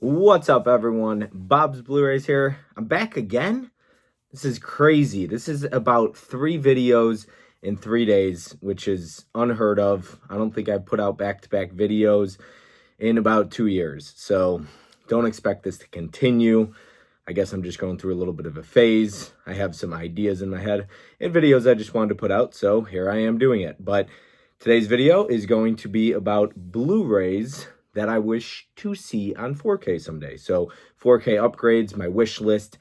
What's up, everyone? Bob's Blu-rays here. I'm back again. This is crazy. This is about 3 videos in 3 days, which is unheard of. I don't think I've put out back-to-back videos in about 2 years. So don't expect this to continue. I guess I'm just going through a little bit of a phase. I have some ideas in my head and videos I just wanted to put out, so here I am doing it. But today's video is going to be about Blu-rays that I wish to see on 4K someday. So 4K upgrades, my wish list,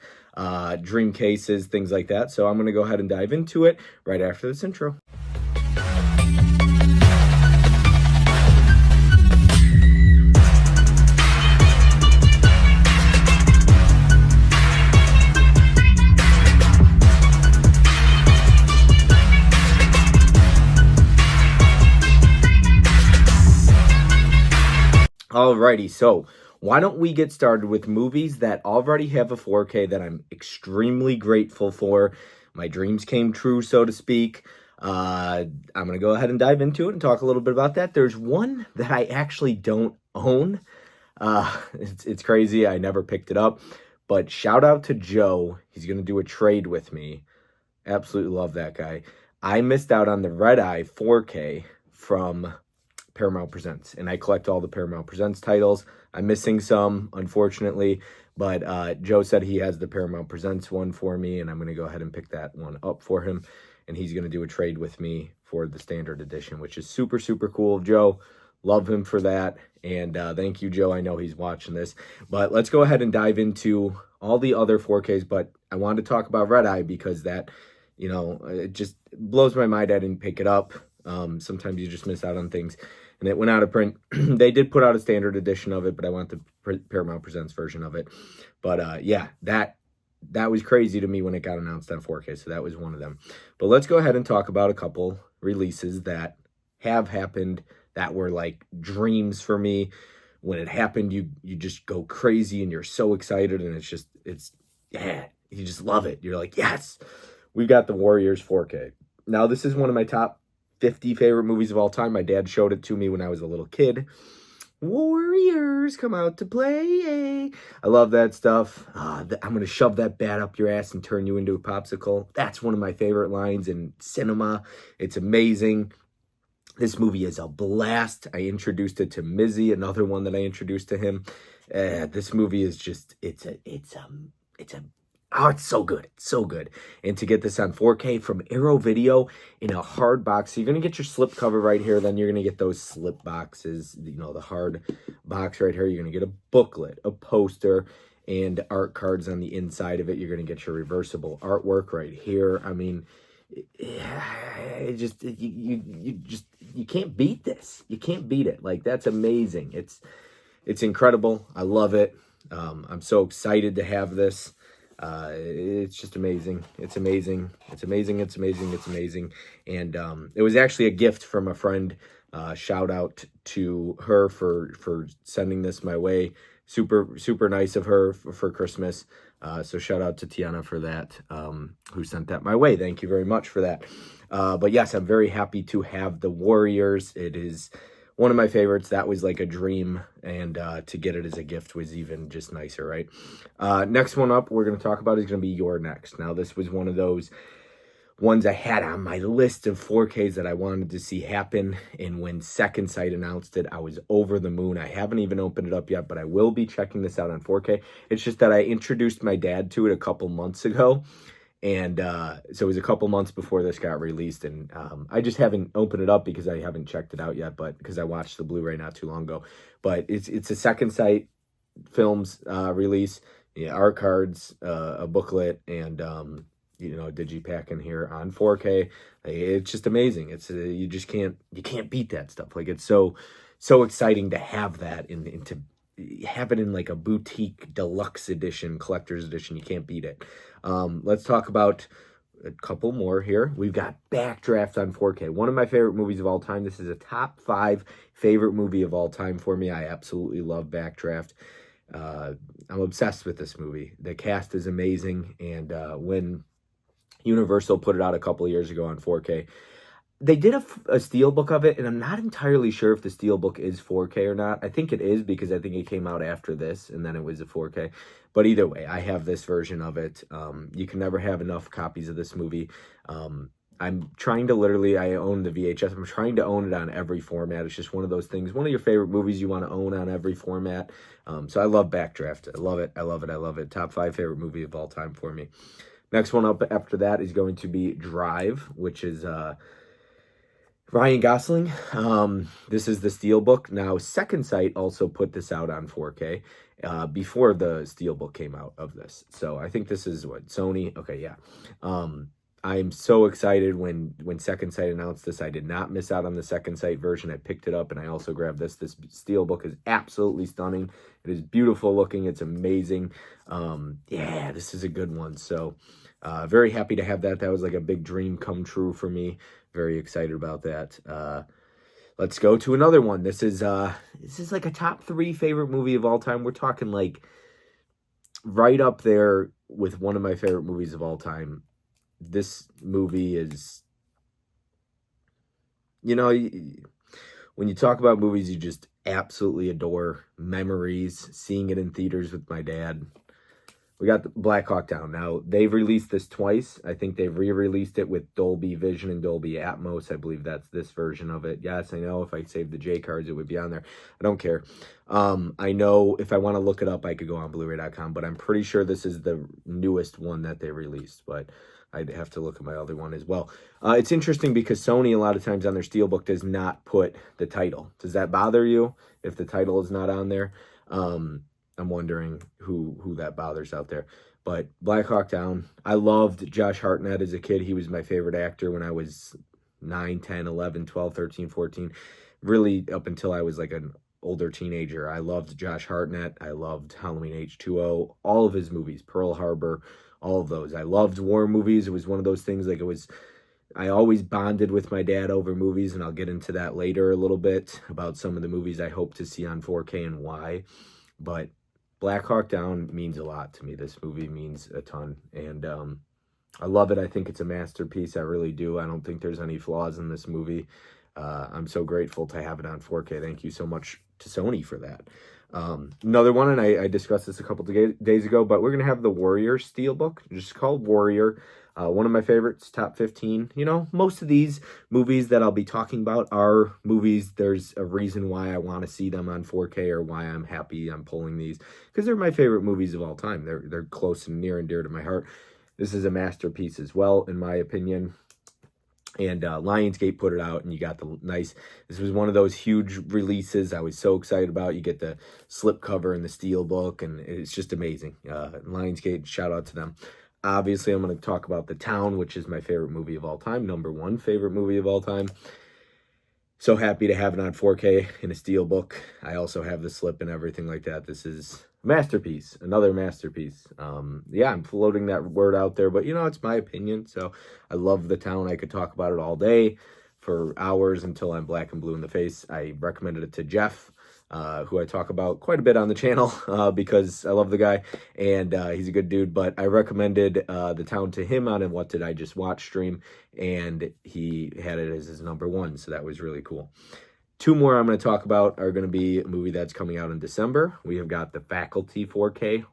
dream cases, things like that. So I'm going to go ahead and dive into it right after this intro. Alrighty, so why don't we get started with movies that already have a 4K that I'm extremely grateful for. My dreams came true, so to speak. I'm going to go ahead and dive into it and talk a little bit about that. There's one that I actually don't own. It's crazy. I never picked it up. But shout out to Joe. He's going to do a trade with me. Absolutely love that guy. I missed out on the Red Eye 4K from Paramount Presents, and I collect all the Paramount Presents titles. I'm missing some, unfortunately, but Joe said he has the Paramount Presents one for me, and I'm going to go ahead and pick that one up for him, and he's going to do a trade with me for the standard edition, which is super, super cool. Joe, love him for that, and thank you, Joe. I know he's watching this, but let's go ahead and dive into all the other 4Ks, but I wanted to talk about Red Eye because that, you know, it just blows my mind I didn't pick it up. Sometimes you just miss out on things. And it went out of print. They did put out a standard edition of it, but I want the Paramount Presents version of it. But yeah, that was crazy to me when it got announced on 4K, so that was one of them. But let's go ahead and talk about a couple releases that have happened that were like dreams for me. When it happened, you just go crazy and you're so excited, and yeah, you just love it. You're like, yes, we've got the Warriors 4K. Now, this is one of my top 50 favorite movies of all time. My dad showed it to me when I was a little kid. Warriors come out to play. I love that stuff. I'm going to shove that bat up your ass and turn you into a popsicle. That's one of my favorite lines in cinema. It's amazing. This movie is a blast. I introduced it to Mizzy, another one that I introduced to him. This movie is just, oh, it's so good. It's so good. And to get this on 4K from Arrow Video in a hard box, so you're going to get your slip cover right here. Then you're going to get those slip boxes, you know, the hard box right here. You're going to get a booklet, a poster, and art cards on the inside of it. You're going to get your reversible artwork right here. I mean, you can't beat this. You can't beat it. Like, that's amazing. It's incredible. I love it. I'm so excited to have this. It's just amazing. It's amazing. It's amazing. It's amazing. It's amazing. And it was actually a gift from a friend. Shout out to her for sending this my way. Super, super nice of her for Christmas. So shout out to Tiana for that, who sent that my way. Thank you very much for that. But yes, I'm very happy to have the Warriors. It is one of my favorites. That was like a dream, and to get it as a gift was even just nicer, right? Next one up we're going to talk about is going to be You're Next. Now, this was one of those ones I had on my list of 4Ks that I wanted to see happen, and when Second Sight announced it, I was over the moon. I haven't even opened it up yet, but I will be checking this out on 4K. It's just that I introduced my dad to it a couple months ago, and so it was a couple months before this got released, and I just haven't opened it up because I haven't checked it out yet, but because I watched the Blu-ray not too long ago. But it's a Second Sight Films release, yeah, art cards, a booklet, and you know, digipack in here on 4K. It's just amazing. It's you can't beat that stuff. Like, it's so exciting to have that and to have it in like a boutique deluxe edition, collector's edition. You can't beat it. Let's talk about a couple more here. We've got Backdraft on 4K. One of my favorite movies of all time. This is a top 5 favorite movie of all time for me. I absolutely love Backdraft. I'm obsessed with this movie. The cast is amazing, and when Universal put it out a couple of years ago on 4K, They did a steelbook of it, and I'm not entirely sure if the steelbook is 4K or not. I think it is because I think it came out after this, and then it was a 4K. But either way, I have this version of it. You can never have enough copies of this movie. I'm trying to literally, I own the VHS. I'm trying to own it on every format. It's just one of those things. One of your favorite movies you want to own on every format. So I love Backdraft. I love it. I love it. I love it. Top 5 favorite movie of all time for me. Next one up after that is going to be Drive, which is Ryan Gosling. This is the Steelbook. Now, Second Sight also put this out on 4K before the Steelbook came out of this. So I think this is what, Sony? Okay, yeah. I'm so excited when Second Sight announced this. I did not miss out on the Second Sight version. I picked it up, and I also grabbed this. This Steelbook is absolutely stunning. It is beautiful looking. It's amazing. Yeah, this is a good one. So very happy to have that. That was like a big dream come true for me. Very excited about that. Let's go to another one. This is like a top 3 favorite movie of all time. We're talking like right up there with one of my favorite movies of all time. This movie is, you know, when you talk about movies you just absolutely adore, memories, seeing it in theaters with my dad. We got the Black Hawk Down. Now, they've released this twice. I think they've re-released it with Dolby Vision and Dolby Atmos. I believe that's this version of it. Yes, I know if I saved the J cards, it would be on there. I don't care. I know if I want to look it up, I could go on Blu-ray.com, but I'm pretty sure this is the newest one that they released, but I'd have to look at my other one as well. It's interesting because Sony, a lot of times on their Steelbook, does not put the title. Does that bother you if the title is not on there? I'm wondering who that bothers out there. But Black Hawk Down, I loved Josh Hartnett as a kid. He was my favorite actor when I was 9, 10, 11, 12, 13, 14. Really up until I was like an older teenager. I loved Josh Hartnett. I loved Halloween H2O. All of his movies, Pearl Harbor, all of those. I loved war movies. It was one of those things like I always bonded with my dad over movies, and I'll get into that later a little bit about some of the movies I hope to see on 4K and why. But Black Hawk Down means a lot to me. This movie means a ton, and I love it. I think it's a masterpiece. I really do. I don't think there's any flaws in this movie. I'm so grateful to have it on 4K. Thank you so much to Sony for that. Another one, and I discussed this a couple days ago, but we're going to have the Warrior Steelbook, just called Warrior. One of my favorites, top 15. You know, most of these movies that I'll be talking about are movies, there's a reason why I want to see them on 4K or why I'm happy I'm pulling these, because they're my favorite movies of all time. They're close and near and dear to my heart. This is a masterpiece as well, in my opinion. And Lionsgate put it out, and you got the nice, this was one of those huge releases I was so excited about. You get the slipcover and the Steelbook, and it's just amazing. Lionsgate, shout out to them. Obviously, I'm going to talk about The Town, which is my favorite movie of all time. Number 1 favorite movie of all time. So happy to have it on 4K in a Steelbook. I also have the slip and everything like that. This is a masterpiece, another masterpiece. Yeah, I'm floating that word out there, but you know, it's my opinion. So I love The Town. I could talk about it all day for hours until I'm black and blue in the face. I recommended it to Jeff, who I talk about quite a bit on the channel because I love the guy and he's a good dude. But I recommended The Town to him on a What Did I Just Watch stream, and he had it as his number 1, so that was really cool. 2 more I'm going to talk about are going to be a movie that's coming out in December. We have got The Faculty 4K.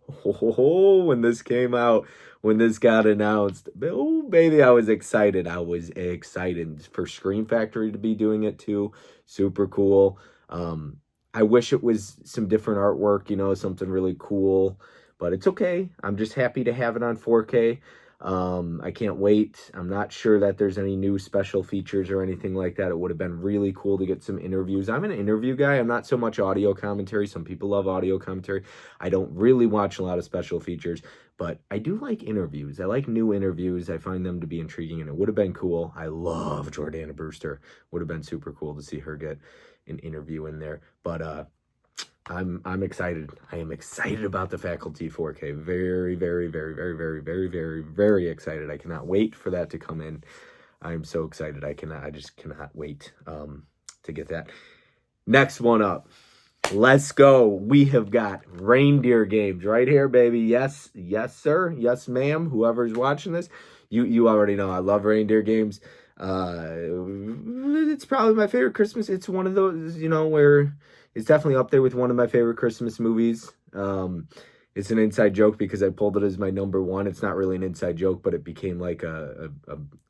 When this came out, when this got announced, oh baby, I was excited. I was excited for Scream Factory to be doing it too. Super cool. I wish it was some different artwork, you know, something really cool, but it's okay. I'm just happy to have it on 4K. I can't wait. I'm not sure that there's any new special features or anything like that. It would have been really cool to get some interviews. I'm an interview guy. I'm not so much audio commentary. Some people love audio commentary. I don't really watch a lot of special features, but I do like interviews. I like new interviews. I find them to be intriguing, and it would have been cool. I love Jordana Brewster. Would have been super cool to see her get an interview in there. But I'm excited. I am excited about The Faculty 4K. Very, very, very, very, very, very, very, very excited. I cannot wait for that to come in. I'm so excited. I just cannot wait to get that. Next one up. Let's go. We have got Reindeer Games right here, baby. Yes, yes, sir. Yes, ma'am. Whoever's watching this, you already know I love Reindeer Games. It's probably my favorite Christmas. It's one of those, where it's definitely up there with one of my favorite Christmas movies. It's an inside joke because I pulled it as my number one. It's not really an inside joke, but it became like a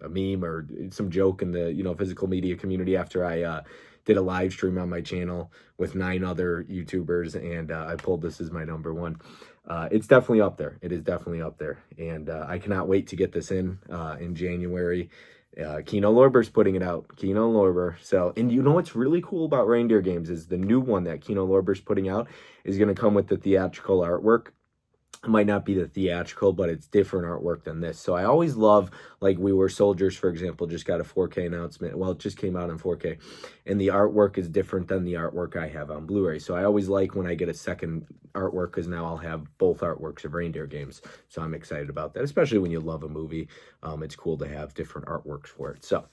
meme or some joke in the, physical media community after I did a live stream on my channel with 9 other YouTubers, and I pulled this as my number one. It's definitely up there. It is definitely up there, and I cannot wait to get this in January. Kino Lorber's putting it out. Kino Lorber. So, and you know what's really cool about Reindeer Games is the new one that Kino Lorber's putting out is going to come with the theatrical artwork. It might not be the theatrical, but it's different artwork than this. So I always love, like We Were Soldiers, for example, just got a 4K announcement. Well, it just came out in 4K. And the artwork is different than the artwork I have on Blu-ray. So I always like when I get a second artwork because now I'll have both artworks of Reindeer Games. So I'm excited about that, especially when you love a movie. It's cool to have different artworks for it. So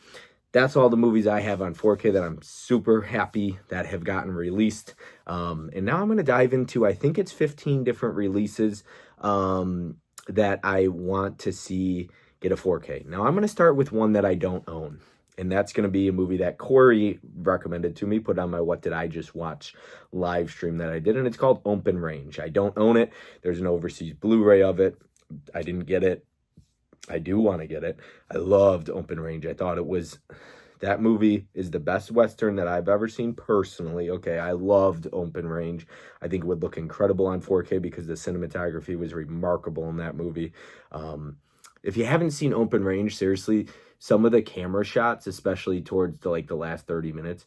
that's all the movies I have on 4K that I'm super happy that have gotten released. And now I'm going to dive into, I think it's 15 different releases that I want to see get a 4K. Now I'm going to start with one that I don't own. And that's going to be a movie that Corey recommended to me, put on my What Did I Just Watch live stream that I did. And it's called Open Range. I don't own it. There's an overseas Blu-ray of it. I didn't get it. I do want to get it. I loved Open Range. I thought that movie is the best Western that I've ever seen personally. Okay, I loved Open Range. I think it would look incredible on 4K because the cinematography was remarkable in that movie. If you haven't seen Open Range, seriously, some of the camera shots, especially towards the last 30 minutes,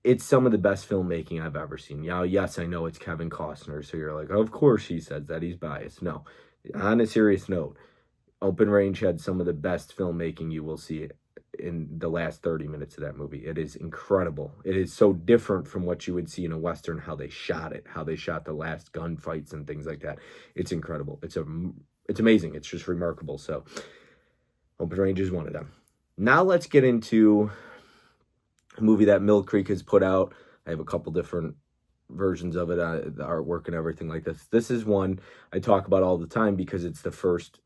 it's some of the best filmmaking I've ever seen. Now, yes, I know it's Kevin Costner, so you're like, of course he says that, he's biased. No, on a serious note, Open Range had some of the best filmmaking you will see in the last 30 minutes of that movie. It is incredible. It is so different from what you would see in a Western, how they shot it, how they shot the last gunfights and things like that. It's incredible. It's amazing. It's just remarkable. So Open Range is one of them. Now let's get into a movie that Mill Creek has put out. I have a couple different versions of it, the artwork and everything like this. This is one I talk about all the time because it's the first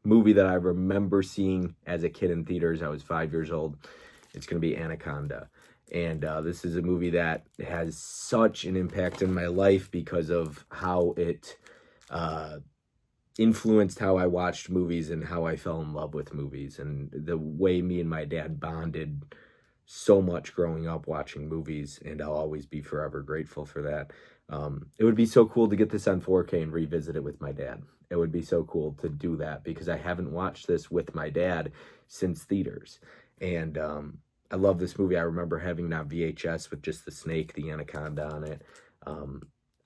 movie that I remember seeing as a kid in theaters. I was 5 years old. It's going to be Anaconda. And this is a movie that has such an impact in my life because of how it influenced how I watched movies and how I fell in love with movies and the way me and my dad bonded so much growing up watching movies, and I'll always be forever grateful for that. It would be so cool to get this on 4K and revisit it with my dad. It would be so cool to do that because I haven't watched this with my dad since theaters. And I love this movie. I remember having that VHS with just the snake, the anaconda on it.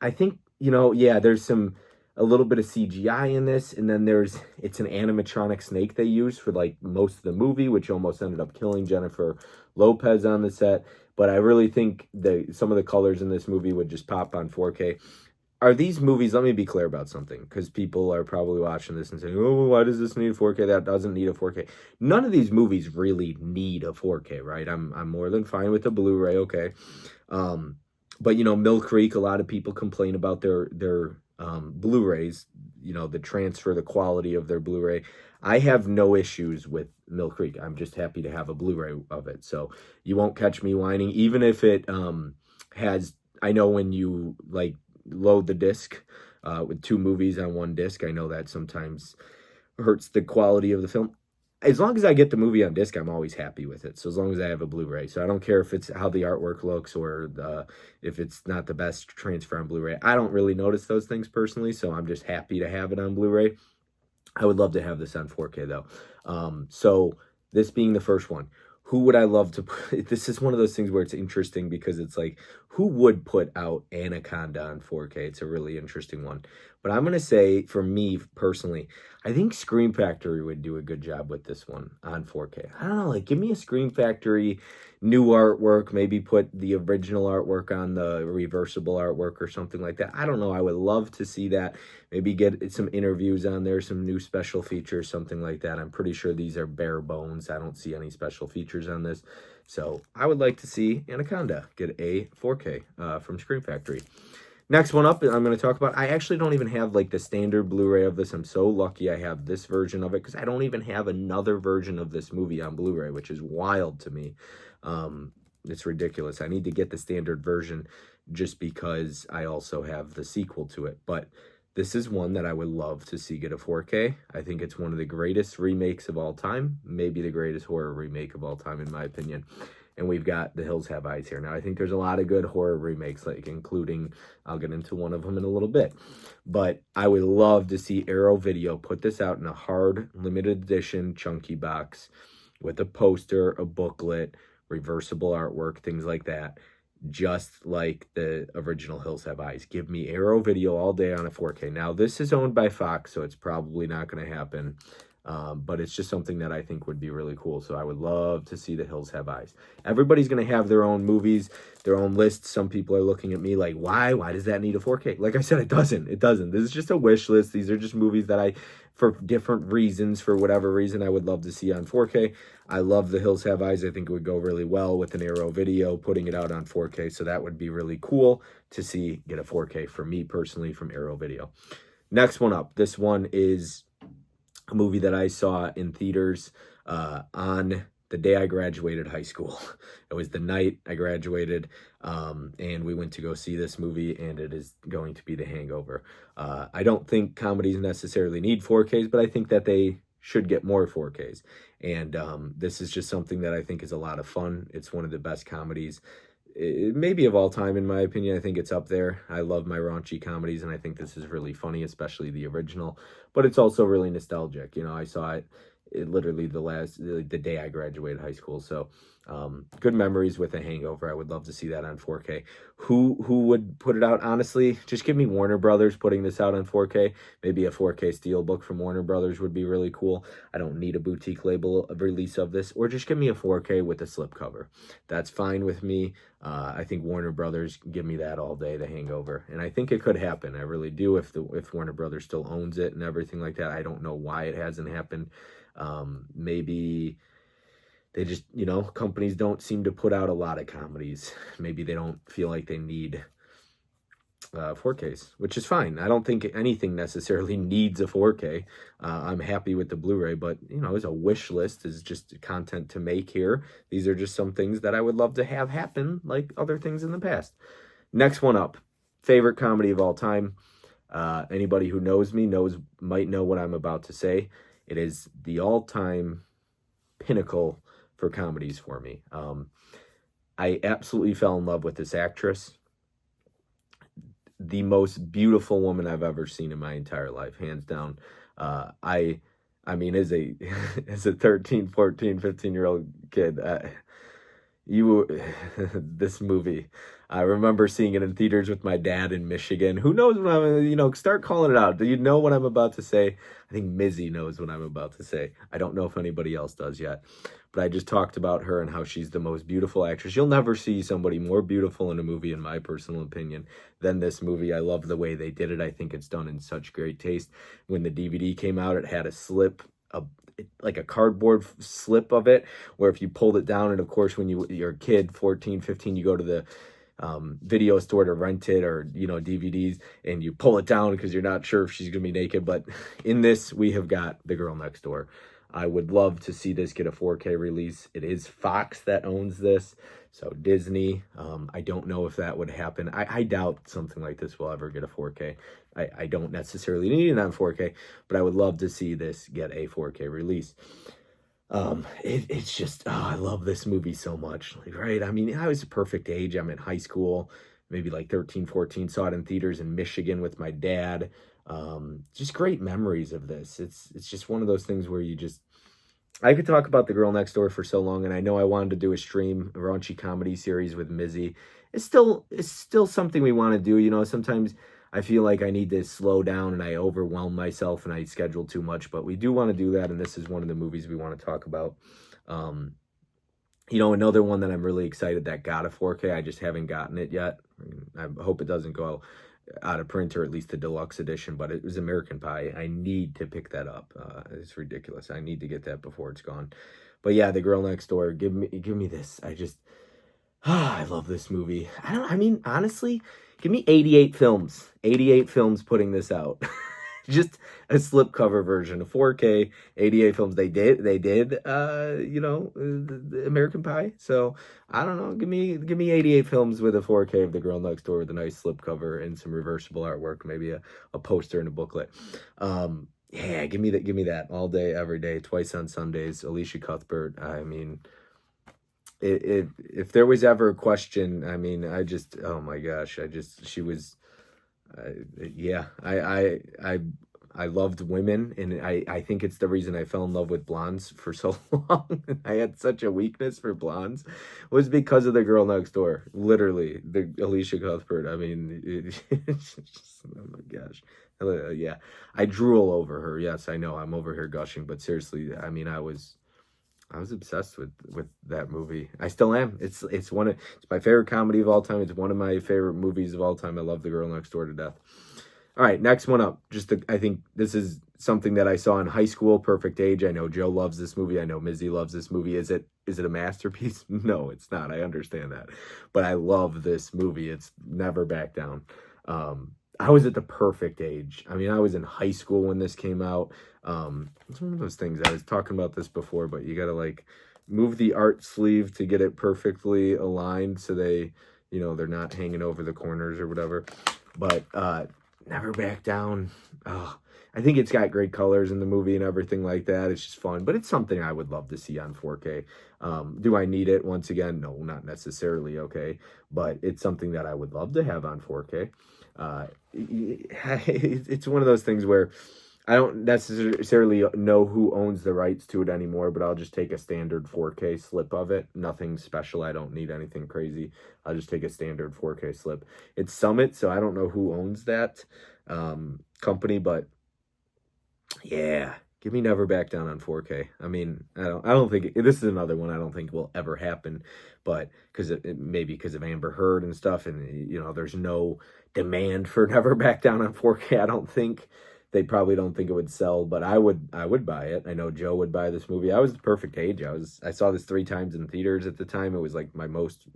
I think, there's a little bit of CGI in this, and then it's an animatronic snake they use for most of the movie, which almost ended up killing Jennifer Lopez on the set. But I really think some of the colors in this movie would just pop on 4K. Are these movies, let me be clear about something, because people are probably watching this and saying, oh, why does this need 4K? That doesn't need a 4K. None of these movies really need a 4K, right? I'm more than fine with the Blu-ray, okay. But, Mill Creek, a lot of people complain about their Blu-rays, the transfer, the quality of their Blu-ray. I have no issues with Mill Creek. I'm just happy to have a Blu-ray of it. So you won't catch me whining, even if it has, I know when you load the disc with 2 movies on one disc, I know that sometimes hurts the quality of the film. As long as I get the movie on disc, I'm always happy with it. So as long as I have a Blu-ray. So I don't care if it's how the artwork looks or if it's not the best transfer on Blu-ray. I don't really notice those things personally, so I'm just happy to have it on Blu-ray. I would love to have this on 4K though. So this being the first one, who would I love to put? This is one of those things where it's interesting because it's who would put out Anaconda on 4K? It's a really interesting one. But I'm going to say, for me personally, I think Scream Factory would do a good job with this one on 4K. I don't know, give me a Scream Factory new artwork, maybe put the original artwork on the reversible artwork or something like that. I don't know. I would love to see that. Maybe get some interviews on there, some new special features, something like that. I'm pretty sure these are bare bones. I don't see any special features on this. So I would like to see Anaconda get a 4K from Scream Factory. Next one up, I'm going to talk about, I actually don't even have like the standard Blu-ray of this. I'm so lucky I have this version of it because I don't even have another version of this movie on Blu-ray, which is wild to me. It's ridiculous. I need to get the standard version just because I also have the sequel to it. But this is one that I would love to see get a 4K. I think it's one of the greatest remakes of all time, maybe the greatest horror remake of all time, in my opinion. And we've got The Hills Have Eyes here. Now, I think there's a lot of good horror remakes, like including, I'll get into one of them in a little bit. But I would love to see Arrow Video put this out in a hard, limited edition, chunky box with a poster, a booklet, reversible artwork, things like that. Just like the original Hills Have Eyes. Give me Arrow Video all day on a 4K. Now, this is owned by Fox, so it's probably not going to happen. But it's just something that I think would be really cool. So I would love to see The Hills Have Eyes. Everybody's going to have their own movies, their own lists. Some people are looking at me like, why? Why does that need a 4K? Like I said, it doesn't. It doesn't. This is just a wish list. These are just movies that for different reasons, for whatever reason, I would love to see on 4K. I love The Hills Have Eyes. I think it would go really well with an Arrow Video, putting it out on 4K. So that would be really cool to see get a 4K for me personally from Arrow Video. Next one up. This one is a movie that I saw in theaters on the day I graduated high school. It was the night I graduated, and we went to go see this movie, and it is going to be The Hangover. I don't think comedies necessarily need 4Ks, but I think that they should get more 4Ks. And this is just something that I think is a lot of fun. It's one of the best comedies, maybe of all time, in my opinion. I think it's up there. I love my raunchy comedies, and I think this is really funny, especially the original. But it's also really nostalgic. You know, I saw it literally the day I graduated high school. So good memories with The Hangover. I would love to see that on 4K. Who would put it out? Honestly, just give me Warner Brothers putting this out on 4K. Maybe a 4K steelbook from Warner Brothers would be really cool. I don't need a boutique label release of this, or just give me a 4K with a slipcover. That's fine with me. I think Warner Brothers, give me that all day, The Hangover. And I think it could happen. I really do, if Warner Brothers still owns it and everything like that. I don't know why it hasn't happened. Maybe they just, companies don't seem to put out a lot of comedies. Maybe they don't feel like they need 4Ks, which is fine. I don't think anything necessarily needs a 4K. I'm happy with the Blu-ray, but, as a wish list, is just content to make here. These are just some things that I would love to have happen, like other things in the past. Next one up, favorite comedy of all time. Anybody who knows me might know what I'm about to say. It is the all-time pinnacle for comedies for me. I absolutely fell in love with this actress. The most beautiful woman I've ever seen in my entire life, hands down. I mean, as a 13, 14, 15-year-old kid, this movie, I remember seeing it in theaters with my dad in Michigan. Who knows what I'm, start calling it out. Do you know what I'm about to say? I think Mizzy knows what I'm about to say. I don't know if anybody else does yet. But I just talked about her and how she's the most beautiful actress. You'll never see somebody more beautiful in a movie, in my personal opinion, than this movie. I love the way they did it. I think it's done in such great taste. When the DVD came out, it had a slip, like a cardboard slip of it, where if you pulled it down, and of course when you're a kid, 14, 15, you go to the video store to rent it, or DVDs, and you pull it down because you're not sure if she's gonna be naked. But in this, we have got The Girl Next Door. I would love to see this get a 4K release. It is Fox that owns this, so Disney. I don't know if that would happen. I doubt something like this will ever get a 4K. I don't necessarily need it on 4K, but I would love to see this get a 4K release. It's just, I love this movie so much, right? I mean, I was a perfect age. I'm in high school, maybe like 13, 14, saw it in theaters in Michigan with my dad. Just great memories of this. It's just one of those things where I could talk about The Girl Next Door for so long, and I know I wanted to do a raunchy comedy series with Mizzy. It's still something we want to do. Sometimes I feel like I need to slow down and I overwhelm myself and I schedule too much, but we do want to do that, and this is one of the movies we want to talk about. Another one that I'm really excited that got a 4K. I just haven't gotten it yet. I hope it doesn't go out of print, or at least the deluxe edition, but it was American Pie. I need to pick that up. It's ridiculous. I need to get that before it's gone. But yeah, The Girl Next Door, give me this. I love this movie. Honestly, Give me 88 films. 88 films putting this out. Just a slipcover version of 4K, 88 films. They did, the American Pie. So I don't know. Give me 88 films with a 4K of The Girl Next Door with a nice slipcover and some reversible artwork, maybe a poster and a booklet. Yeah, give me that all day, every day, twice on Sundays. Alicia Cuthbert. I mean, if there was ever a question, I mean, oh my gosh, she was. Yeah, I loved women, and I think it's the reason I fell in love with blondes for so long. I had such a weakness for blondes, was because of The Girl Next Door. Literally, the Alicia Cuthbert. I mean, oh my gosh, yeah, I drool over her. Yes, I know I'm over here gushing, but seriously, I mean, I was obsessed with that movie. I still am. It's my favorite comedy of all time. It's one of my favorite movies of all time. I love The Girl Next Door to death. All right, next one up. I think this is something that I saw in high school. Perfect Age. I know Joe loves this movie. I know Mizzy loves this movie. Is it a masterpiece? No, it's not. I understand that, but I love this movie. It's Never Back Down. I was at the perfect age. I mean, I was in high school when this came out. It's one of those things. I was talking about this before, but you got to like move the art sleeve to get it perfectly aligned so they're not hanging over the corners or whatever. But Never Back Down. Oh, I think it's got great colors in the movie and everything like that. It's just fun, but it's something I would love to see on 4K. Do I need it? Once again, no, not necessarily, okay, but it's something that I would love to have on 4K. It's one of those things where I don't necessarily know who owns the rights to it anymore, but I'll just take a standard 4K slip of it. Nothing special. I don't need anything crazy. I'll just take a standard 4K slip. It's Summit, so I don't know who owns that company, but yeah, give me Never Back Down on 4K. I mean, I don't think this is another one I don't think will ever happen, but maybe because of Amber Heard and stuff, and there's no demand for Never Back Down on 4K. I don't think. They probably don't think it would sell, but I would buy it. I know Joe would buy this movie. I was the perfect age. I saw this 3 times in theaters at the time. It was like my most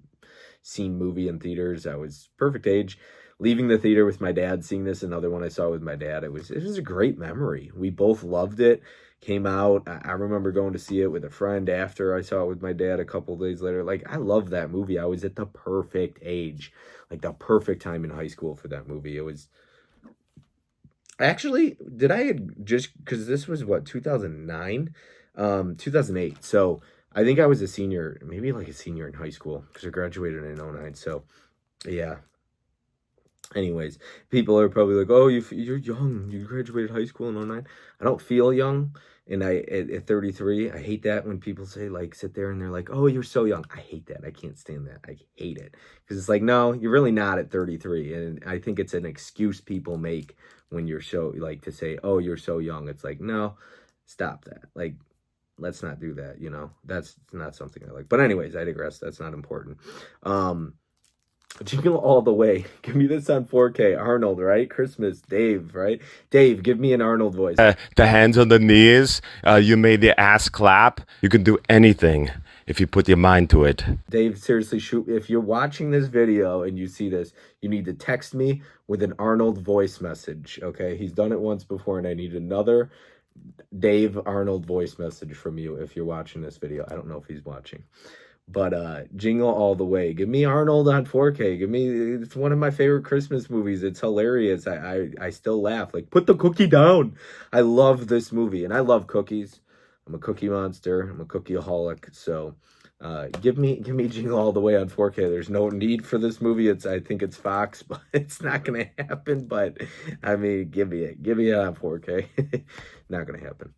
seen movie in theaters. I was perfect age. Leaving the theater with my dad, seeing this, another one I saw with my dad. It was a great memory. We both loved it. Came out. I remember going to see it with a friend after I saw it with my dad a couple days later. Like, I love that movie. I was at the perfect age, like the perfect time in high school for that movie. It was. Actually, because this was 2009, 2008. So I think I was a senior, maybe like a senior in high school because I graduated in 09. So yeah. Anyways, people are probably like, oh, you're young. You graduated high school in 09. I don't feel young. And at 33, I hate that when people say, like, sit there and they're like, oh, you're so young. I hate that. I can't stand that. I hate it. Because it's like, no, you're really not at 33. And I think it's an excuse people make when you're to say, oh, you're so young. It's like, no, stop that. Like, let's not do that, That's not something I like. But anyways, I digress. That's not important. Jingle All the Way. Give me this on 4K. Arnold, right? Christmas. Dave, right? Dave, give me an Arnold voice. The hands on the knees. You made the ass clap. You can do anything if you put your mind to it. Dave, seriously, shoot. If you're watching this video and you see this, you need to text me with an Arnold voice message, okay? He's done it once before, and I need another Dave Arnold voice message from you if you're watching this video. I don't know if he's watching. But Jingle All the Way. Give me Arnold on 4K. It's one of my favorite Christmas movies. It's hilarious. I still laugh. Like, put the cookie down. I love this movie, and I love cookies. I'm a cookie monster. I'm a cookieaholic. So give me Jingle All the Way on 4K. There's no need for this movie. I think it's Fox, but it's not gonna happen. But I mean, give me it on 4K. Not gonna happen.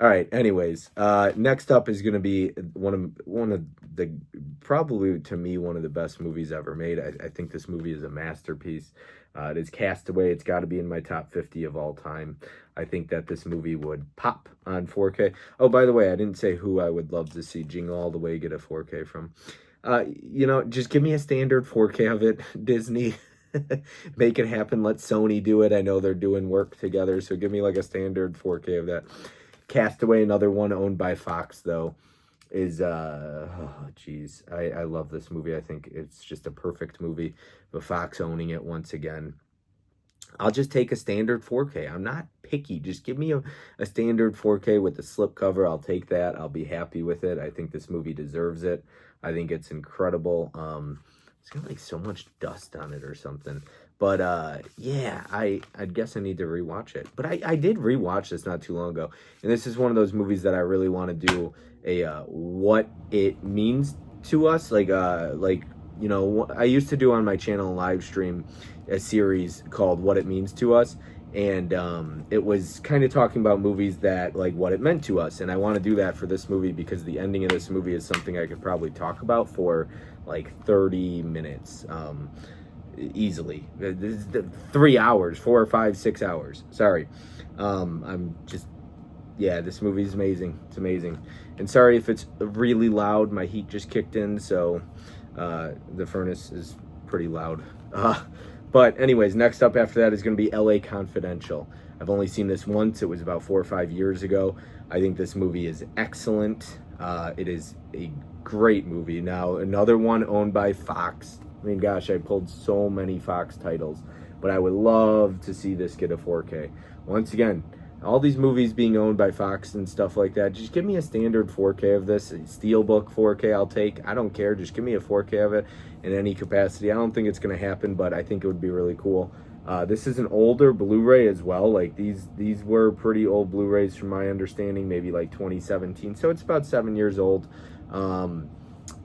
All right. Anyways, next up is going to be one of the probably to me one of the best movies ever made. I think this movie is a masterpiece. It is Castaway. It's got to be in my top 50 of all time. I think that this movie would pop on 4K. Oh, by the way, I didn't say who I would love to see Jingle All the Way get a 4K from. Just give me a standard 4K of it, Disney. Make it happen. Let Sony do it. I know they're doing work together, so give me like a standard 4K of that. Castaway, another one owned by Fox, though. is oh geez, I love this movie. I think it's just a perfect movie with Fox owning it once again. I'll just take a standard 4K. I'm not picky. Just give me a standard 4K with the slipcover. I'll take that. I'll be happy with it. I think this movie deserves it. I think it's incredible. It's got like so much dust on it or something. But yeah, I guess I need to rewatch it. But I did rewatch this not too long ago. And this is one of those movies that I really want to do a what it means to us. Like you know, I used to do on my channel live stream a series called What It Means to Us, and it was kind of talking about movies that, like, what it meant to us. And I want to do that for this movie because the ending of this movie is something I could probably talk about for like 30 minutes easily. 3 hours, 4 or 5, 6 hours, sorry. I'm just, yeah, this movie is amazing. It's amazing. And sorry if it's really loud, my heat just kicked in, so the furnace is pretty loud. But anyways, next up after that is going to be LA Confidential. I've only seen this once. It was about 4 or 5 years ago. I think this movie is excellent. It is a great movie. Now, another one owned by Fox. I mean, gosh, I pulled so many Fox titles, but I would love to see this get a 4K. Once again, all these movies being owned by Fox and stuff like that, just give me a standard 4K of this. A Steelbook 4K I'll take. I don't care. Just give me a 4K of it in any capacity. I don't think it's going to happen, but I think it would be really cool. This is an older Blu-ray as well. Like these were pretty old Blu-rays from my understanding, maybe like 2017. So it's about 7 years old,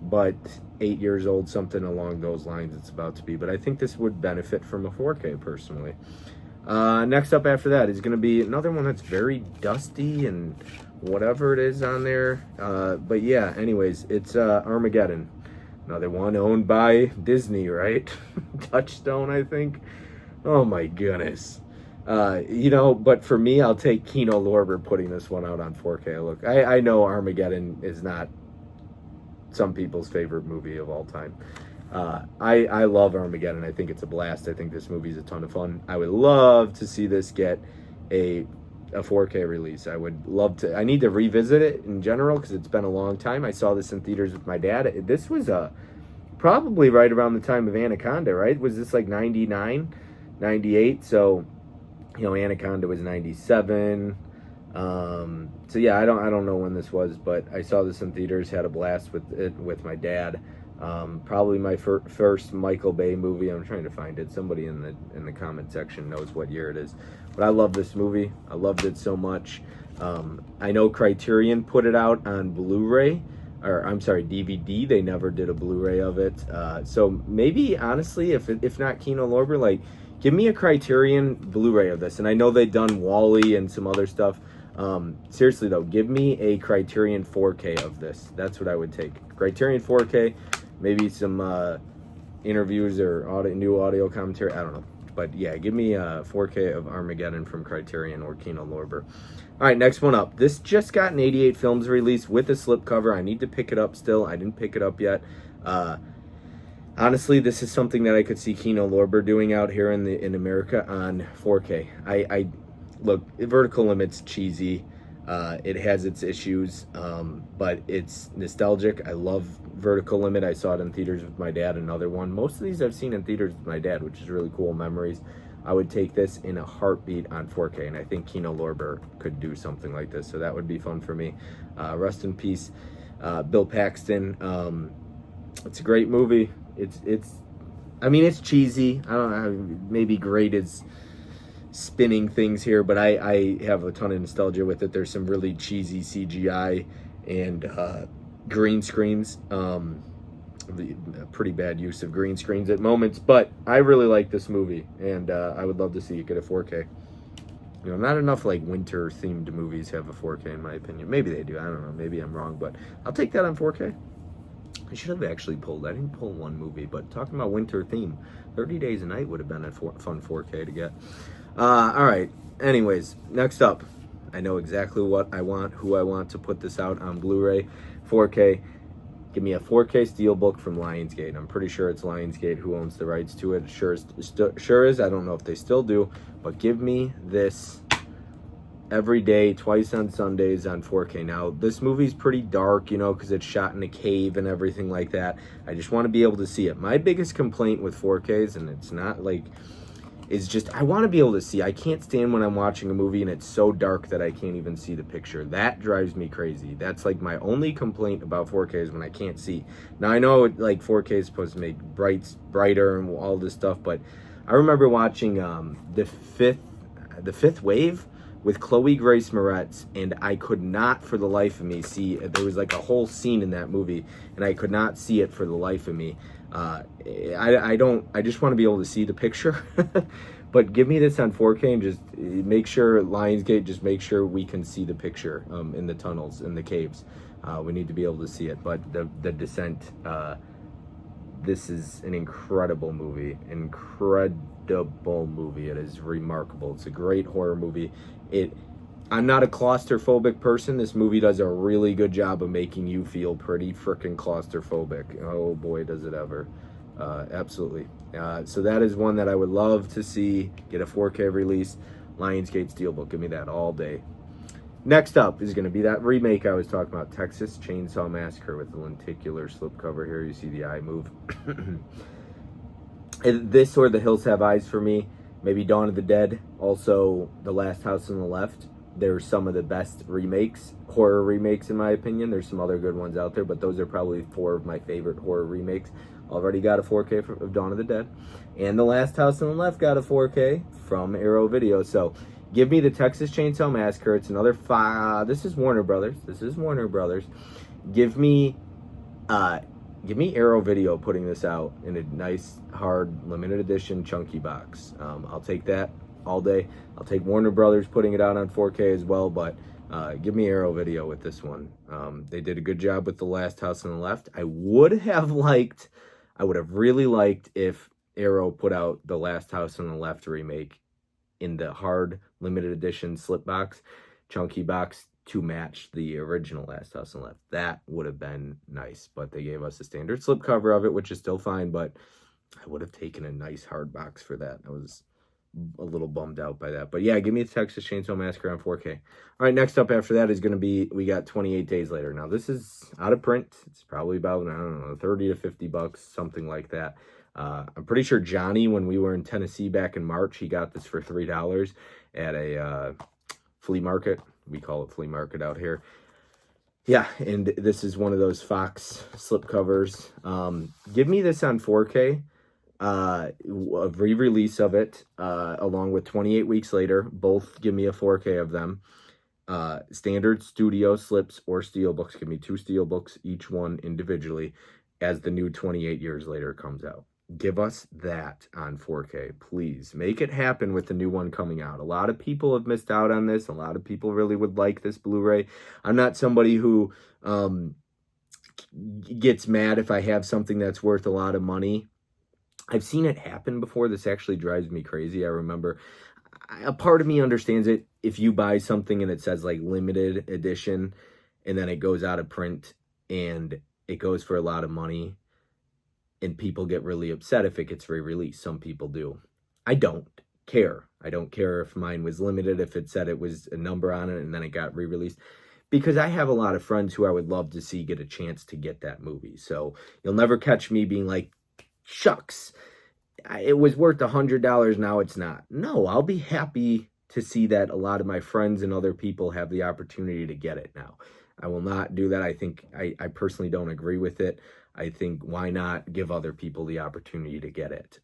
but 8 years old, something along those lines it's about to be. But I think this would benefit from a 4K personally. Next up after that is going to be another one that's very dusty and whatever it is on there. But yeah, anyways, it's Armageddon. Another one owned by Disney, right? Touchstone, I think. Oh my goodness. You know, but for me, I'll take Kino Lorber putting this one out on 4K. Look, I know Armageddon is not some people's favorite movie of all time. I love Armageddon. I think it's a blast. I think this movie is a ton of fun. I would love to see this get a 4K release. I would love to. I need to revisit it in general because it's been a long time. I saw this in theaters with my dad. This was probably right around the time of Anaconda, right? Was this like 99, 98? So, you know, Anaconda was 97. So yeah, I don't know when this was, but I saw this in theaters, had a blast with it with my dad. Probably my first Michael Bay movie. I'm trying to find it. Somebody in the comment section knows what year it is. But I love this movie. I loved it so much. I know Criterion put it out on Blu-ray, or I'm sorry, DVD. They never did a Blu-ray of it. So maybe, honestly, if not Kino Lorber, like, give me a Criterion Blu-ray of this. And I know they've done Wall-E and some other stuff. Seriously though, give me a Criterion 4K of this. That's what I would take. Criterion 4K, maybe some interviews or new audio commentary. I don't know. But yeah, give me a 4K of Armageddon from Criterion or Kino Lorber. All right, next one up. This just got an 88 Films release with a slipcover. I need to pick it up still. I didn't pick it up yet. Honestly, this is something that I could see Kino Lorber doing out here in America on 4K. I look, Vertical Limit's cheesy. It has its issues, but it's nostalgic. I love Vertical Limit. I saw it in theaters with my dad, another one. Most of these I've seen in theaters with my dad, which is really cool memories. I would take this in a heartbeat on 4K, and I think Kino Lorber could do something like this, so that would be fun for me. Rest in peace, Bill Paxton. It's a great movie. I mean, it's cheesy. I don't know, maybe great is spinning things here, but I have a ton of nostalgia with it. There's some really cheesy CGI and green screens, pretty bad use of green screens at moments, but I really like this movie, and I would love to see it get a 4K. You know, not enough like winter themed movies have a 4K in my opinion. Maybe they do, I don't know, maybe I'm wrong, but I'll take that on 4K. I should have actually pulled. I didn't pull one movie, but talking about winter theme, 30 Days a Night would have been a fun 4K to get. All right. Anyways, next up, I know exactly what I want, who I want to put this out on Blu-ray, 4K. Give me a 4K Steelbook from Lionsgate. I'm pretty sure it's Lionsgate who owns the rights to it. Sure is. I don't know if they still do, but give me this every day, twice on Sundays on 4K. Now, this movie's pretty dark, you know, because it's shot in a cave and everything like that. I just want to be able to see it. My biggest complaint with 4Ks, and it's not like, is just I want to be able to see. I can't stand when I'm watching a movie and it's so dark that I can't even see the picture. That drives me crazy. That's like my only complaint about 4K is when I can't see. Now, I know like 4K is supposed to make brighter and all this stuff, but I remember watching the fifth Wave with Chloe Grace Moretz, and I could not for the life of me see. There was like a whole scene in that movie, and I could not see it for the life of me. I just want to be able to see the picture. But give me this on 4K and just make sure Lionsgate, just make sure we can see the picture in the tunnels, in the caves. We need to be able to see it. But the Descent, this is an incredible movie. Incredible movie. It is remarkable. It's a great horror movie. I'm not a claustrophobic person. This movie does a really good job of making you feel pretty freaking claustrophobic. Oh boy, does it ever. Absolutely. So that is one that I would love to see get a 4K release. Lionsgate Steelbook. Give me that all day. Next up is going to be that remake I was talking about, Texas Chainsaw Massacre, with the lenticular slipcover here. You see the eye move. This or The Hills Have Eyes for me. Maybe Dawn of the Dead. Also, The Last House on the Left. They're some of the best remakes, horror remakes in my opinion. There's some other good ones out there, but those are probably 4 of my favorite horror remakes. Already got a 4K of Dawn of the Dead. And The Last House on the Left got a 4K from Arrow Video. So give me the Texas Chainsaw Massacre. It's another this is Warner Brothers. Give me Arrow Video putting this out in a nice, hard, limited edition, chunky box. I'll take that all day. I'll take Warner Brothers putting it out on 4K as well, but give me Arrow Video with this one. They did a good job with The Last House on the Left. I would have really liked if Arrow put out The Last House on the Left remake in the hard, limited edition slip box, chunky box, to match the original Last House on the Left. That would have been nice, but they gave us a standard slipcover of it, which is still fine, but I would have taken a nice hard box for that. I was a little bummed out by that. But yeah, give me the Texas Chainsaw Massacre on 4K. All right, next up after that is going to be, we got 28 Days Later. Now, this is out of print. It's probably about, I don't know, 30 to 50 bucks, something like that. I'm pretty sure Johnny, when we were in Tennessee back in March, he got this for $3 at a flea market. We call it flea market out here. Yeah, and this is one of those Fox slipcovers. Give me this on 4K. A re-release of it, along with 28 Weeks Later. Both give me a 4K of them. Standard studio slips or steelbooks. Give me 2 steelbooks, each one individually, as the new 28 Years Later comes out. Give us that on 4K, please. Make it happen with the new one coming out. A lot of people have missed out on this. A lot of people really would like this Blu-ray. I'm not somebody who gets mad if I have something that's worth a lot of money. I've seen it happen before. This actually drives me crazy. I remember a part of me understands it. If you buy something and it says like limited edition and then it goes out of print and it goes for a lot of money and people get really upset if it gets re-released. Some people do. I don't care. I don't care if mine was limited, if it said it was a number on it and then it got re-released. Because I have a lot of friends who I would love to see get a chance to get that movie. So you'll never catch me being like, shucks, it was worth $100, now it's not. No, I'll be happy to see that a lot of my friends and other people have the opportunity to get it now. I will not do that. I think I personally don't agree with it. I think why not give other people the opportunity to get it,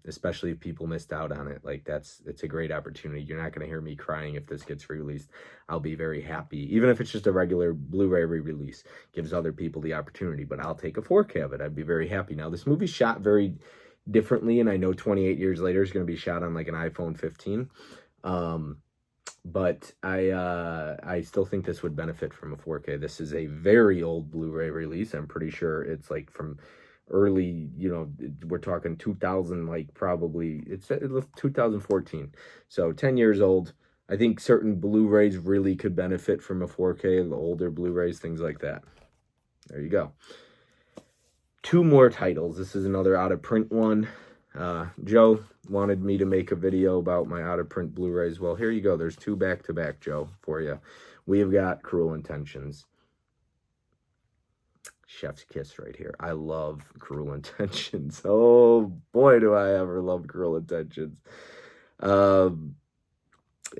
especially if people missed out on it. Like it's a great opportunity. You're not going to hear me crying if this gets released. I'll be very happy, even if it's just a regular Blu-ray re-release. Gives other people the opportunity, but I'll take a 4K of it. I'd be very happy. Now this movie's shot very differently, and I know 28 Years Later is going to be shot on like an iPhone 15. But I still think this would benefit from a 4K. This is a very old Blu-ray release. I'm pretty sure it's like from early, we're talking 2000, like probably, it's 2014. So 10 years old. I think certain Blu-rays really could benefit from a 4K, the older Blu-rays, things like that. There you go. 2 more titles. This is another out-of-print one. Joe wanted me to make a video about my out-of-print Blu-rays. Well, here you go. There's 2 back-to-back, Joe, for you. We have got Cruel Intentions. Chef's kiss right here. I love Cruel Intentions. Oh, boy, do I ever love Cruel Intentions.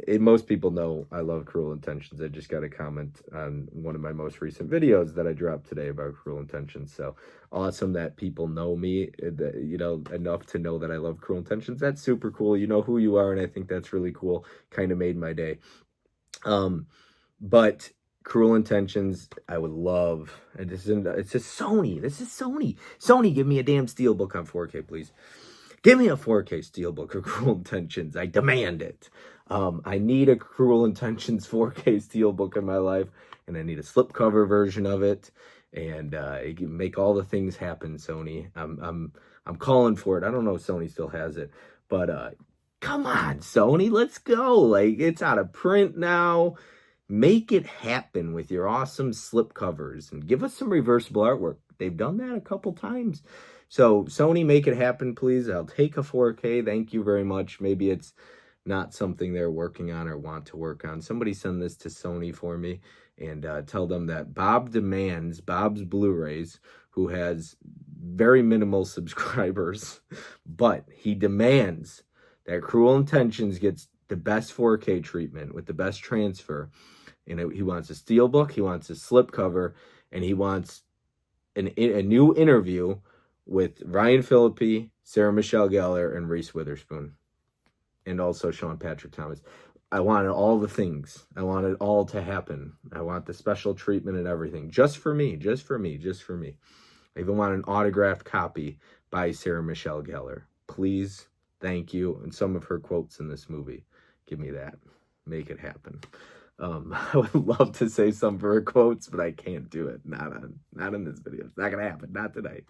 Most people know I love Cruel Intentions. I just got a comment on one of my most recent videos that I dropped today about Cruel Intentions. So awesome that people know me, enough to know that I love Cruel Intentions. That's super cool. You know who you are, and I think that's really cool. Kind of made my day. But Cruel Intentions, I would love. It's just Sony. This is Sony. Sony, give me a damn steelbook on 4K, please. Give me a 4K steelbook of Cruel Intentions. I demand it. I need a Cruel Intentions 4K steelbook in my life, and I need a slipcover version of it. And make all the things happen, Sony. I'm calling for it. I don't know if Sony still has it, but come on, Sony, let's go. Like, it's out of print now. Make it happen with your awesome slipcovers and give us some reversible artwork. They've done that a couple times. So, Sony, make it happen, please. I'll take a 4K. Thank you very much. Maybe it's not something they're working on or want to work on. Somebody send this to Sony for me and tell them that Bob demands, Bob's Blu-rays, who has very minimal subscribers, but he demands that Cruel Intentions gets the best 4K treatment with the best transfer. And he wants a steelbook, he wants a slipcover, and he wants a new interview with Ryan Phillippe, Sarah Michelle Gellar, and Reese Witherspoon. And also Sean Patrick Thomas. I wanted all the things. I want it all to happen. I want the special treatment and everything. Just for me, just for me, just for me. I even want an autographed copy by Sarah Michelle Gellar. Please, thank you. And some of her quotes in this movie. Give me that. Make it happen. I would love to say some of her quotes, but I can't do it. Not in this video. It's not gonna happen. Not tonight.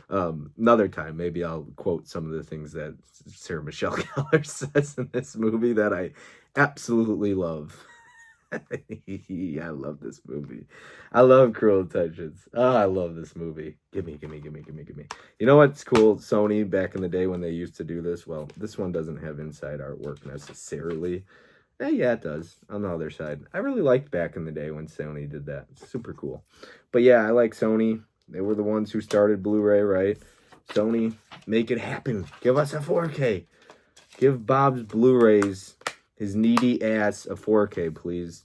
Another time, maybe I'll quote some of the things that Sarah Michelle Gellar says in this movie that I absolutely love. I love this movie. I love Cruel Intentions. Oh, I love this movie. Give me. You know what's cool? Sony, back in the day when they used to do this, well, this one doesn't have inside artwork necessarily. Yeah, it does. On the other side. I really liked back in the day when Sony did that. It's super cool. But yeah, I like Sony. They were the ones who started Blu-ray, right? Sony, make it happen. Give us a 4K. Give Bob's Blu-rays, his needy ass, a 4K, please.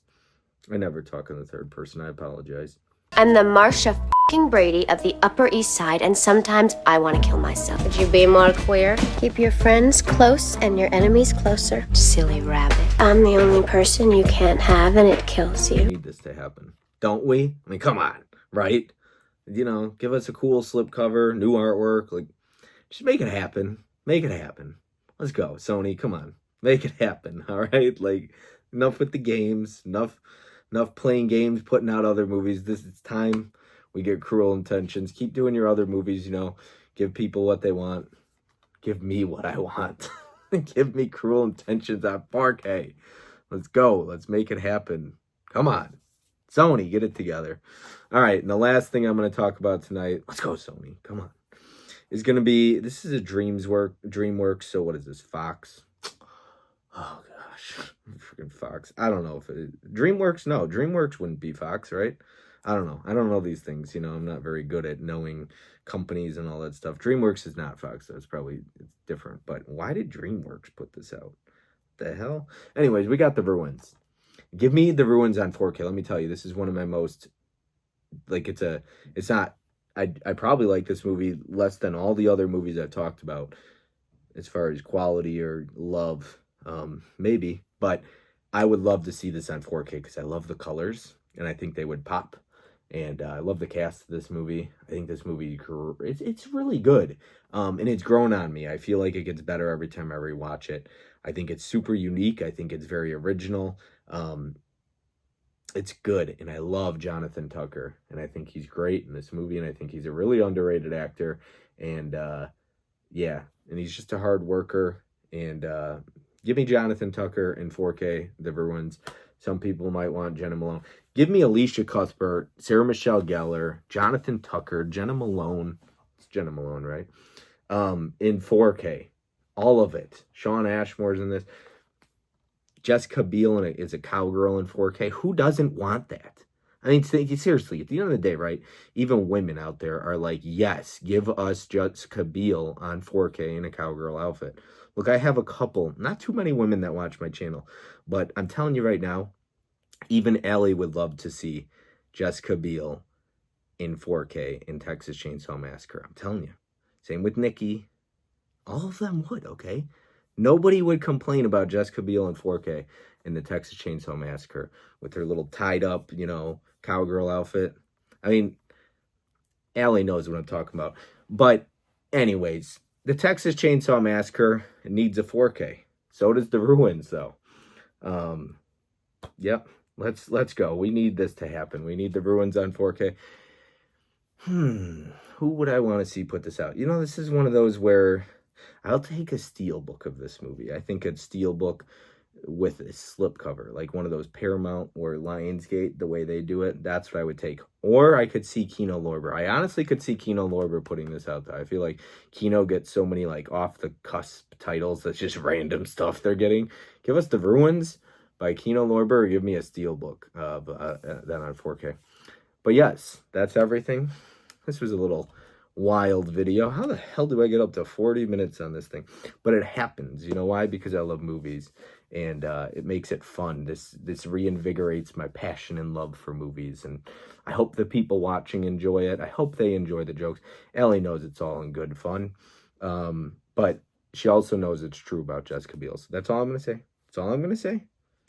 I never talk in the third person. I apologize. I'm the Marsha f***ing Brady of the Upper East Side, and sometimes I want to kill myself. Would you be more queer? Keep your friends close and your enemies closer. Silly rabbit. I'm the only person you can't have, and it kills you. We need this to happen. Don't we? I mean, come on, right? Give us a cool slipcover, new artwork. Like, just make it happen. Make it happen. Let's go, Sony. Come on. Make it happen, all right? Like, enough with the games. Enough playing games, putting out other movies. It's time we get Cruel Intentions. Keep doing your other movies, give people what they want. Give me what I want. Give me Cruel Intentions on 4K. Let's go. Let's make it happen. Come on. Sony, get it together. All right, and the last thing I'm going to talk about tonight, let's go, Sony. Come on. Is going to be, this is a DreamWorks, so what is this, Fox? Oh, gosh. Freaking Fox. I don't know if it DreamWorks. No, DreamWorks wouldn't be Fox, right? I don't know. I don't know these things. I'm not very good at knowing companies and all that stuff. DreamWorks is not Fox, so it's different. But why did DreamWorks put this out? The hell? Anyways, we got The Ruins. Give me The Ruins on 4K. Let me tell you, this is one of my most, I probably like this movie less than all the other movies I've talked about as far as quality or love. Maybe, but I would love to see this on 4K because I love the colors and I think they would pop. And I love the cast of this movie. I think this movie, it's really good. And it's grown on me. I feel like it gets better every time I rewatch it. I think it's super unique. I think it's very original. It's good. And I love Jonathan Tucker. And I think he's great in this movie. And I think he's a really underrated actor. And yeah, and he's just a hard worker. And give me Jonathan Tucker in 4K, The Ruins. Some people might want Jenna Malone. Give me Alicia Cuthbert, Sarah Michelle Gellar, Jonathan Tucker, Jenna Malone. It's Jenna Malone, right? in 4K. All of it. Shawn Ashmore's in this. Jessica Biel is a cowgirl in 4K. Who doesn't want that? I mean, seriously, at the end of the day, right? Even women out there are like, yes, give us Jessica Biel on 4K in a cowgirl outfit. Look, I have a couple, not too many women that watch my channel, but I'm telling you right now, even Allie would love to see Jessica Biel in 4K in Texas Chainsaw Massacre. I'm telling you. Same with Nikki. All of them would, okay? Nobody would complain about Jessica Biel in 4K in the Texas Chainsaw Massacre with her little tied up, cowgirl outfit. I mean, Allie knows what I'm talking about. But anyways, the Texas Chainsaw Massacre needs a 4K. So does The Ruins, though. Yep, let's go. We need this to happen. We need The Ruins on 4K. Who would I want to see put this out? This is one of those where I'll take a steelbook of this movie. I think a steelbook with a slipcover, like one of those Paramount or Lionsgate, the way they do it, that's what I would take. Or I could see Kino Lorber. I honestly could see Kino Lorber putting this out, though. I feel like Kino gets so many, like, off-the-cusp titles that's just random stuff they're getting. Give us The Ruins by Kino Lorber, or give me a steelbook then on 4K. But yes, that's everything. This was a little wild video. How the hell do I get up to 40 minutes on this thing? But it happens. You know why? Because I love movies, and it makes it fun. This reinvigorates my passion and love for movies, and I hope the people watching enjoy it. I hope they enjoy the jokes. Ellie knows it's all in good fun, but she also knows it's true about Jessica Biel. So that's all I'm going to say. That's all I'm going to say.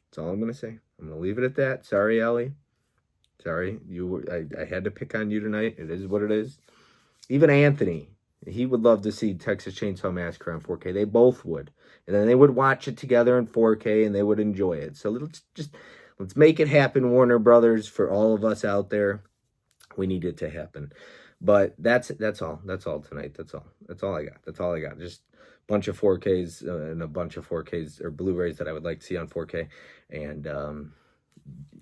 That's all I'm going to say. I'm going to leave it at that. Sorry, Ellie. Sorry. I had to pick on you tonight. It is what it is. Even Anthony, he would love to see Texas Chainsaw Massacre on 4K. They both would. And then they would watch it together in 4K, and they would enjoy it. So let's make it happen, Warner Brothers, for all of us out there. We need it to happen. But that's all. That's all tonight. That's all. That's all I got. That's all I got. Just a bunch of 4Ks and a bunch of 4Ks or Blu-rays that I would like to see on 4K. And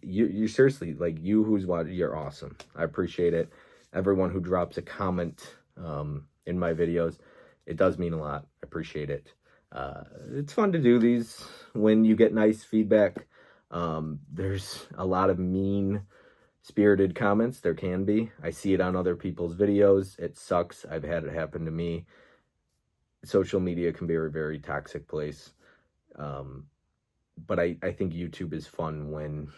you seriously, like, you who's watching, you're awesome. I appreciate it. Everyone who drops a comment in my videos, it does mean a lot. I appreciate it. It's fun to do these when you get nice feedback. There's a lot of mean-spirited comments. There can be. I see it on other people's videos. It sucks. I've had it happen to me. Social media can be a very toxic place. But I think YouTube is fun when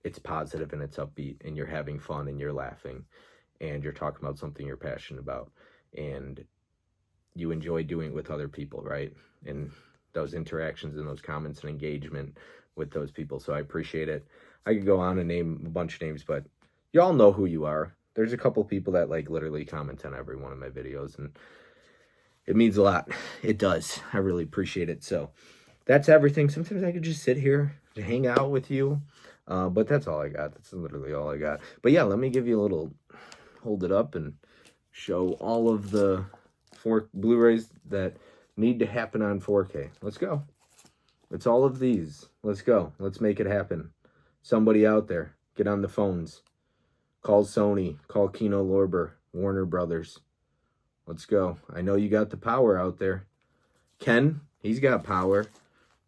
it's positive and it's upbeat and you're having fun and you're laughing and you're talking about something you're passionate about and you enjoy doing it with other people, right? And those interactions and those comments and engagement with those people. So I appreciate it. I could go on and name a bunch of names, but y'all know who you are. There's a couple people that like literally comment on every one of my videos and it means a lot. It does. I really appreciate it. So that's everything. Sometimes I could just sit here to hang out with you. But that's all I got. That's literally all I got. But yeah, let me give you a little, hold it up and show all of the 4 Blu-rays that need to happen on 4K. Let's go. It's all of these. Let's go. Let's make it happen. Somebody out there, get on the phones. Call Sony. Call Kino Lorber. Warner Brothers. Let's go. I know you got the power out there. Ken, he's got power.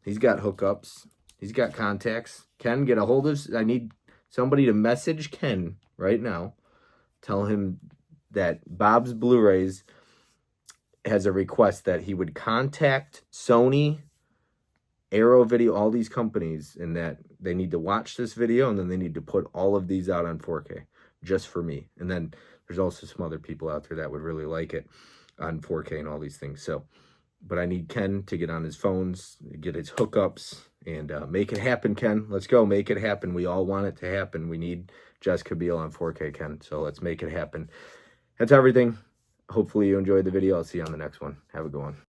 He's got hookups. He's got contacts. Ken, get a hold of... I need somebody to message Ken right now. Tell him that Bob's Blu-rays has a request that he would contact Sony, Arrow Video, all these companies, and that they need to watch this video, and then they need to put all of these out on 4K, just for me. And then there's also some other people out there that would really like it on 4K and all these things. So, but I need Ken to get on his phones, get his hookups, and make it happen, Ken. Let's go. Make it happen. We all want it to happen. We need Jessica Biel on 4K, Ken. So let's make it happen. That's everything. Hopefully you enjoyed the video. I'll see you on the next one. Have a good one.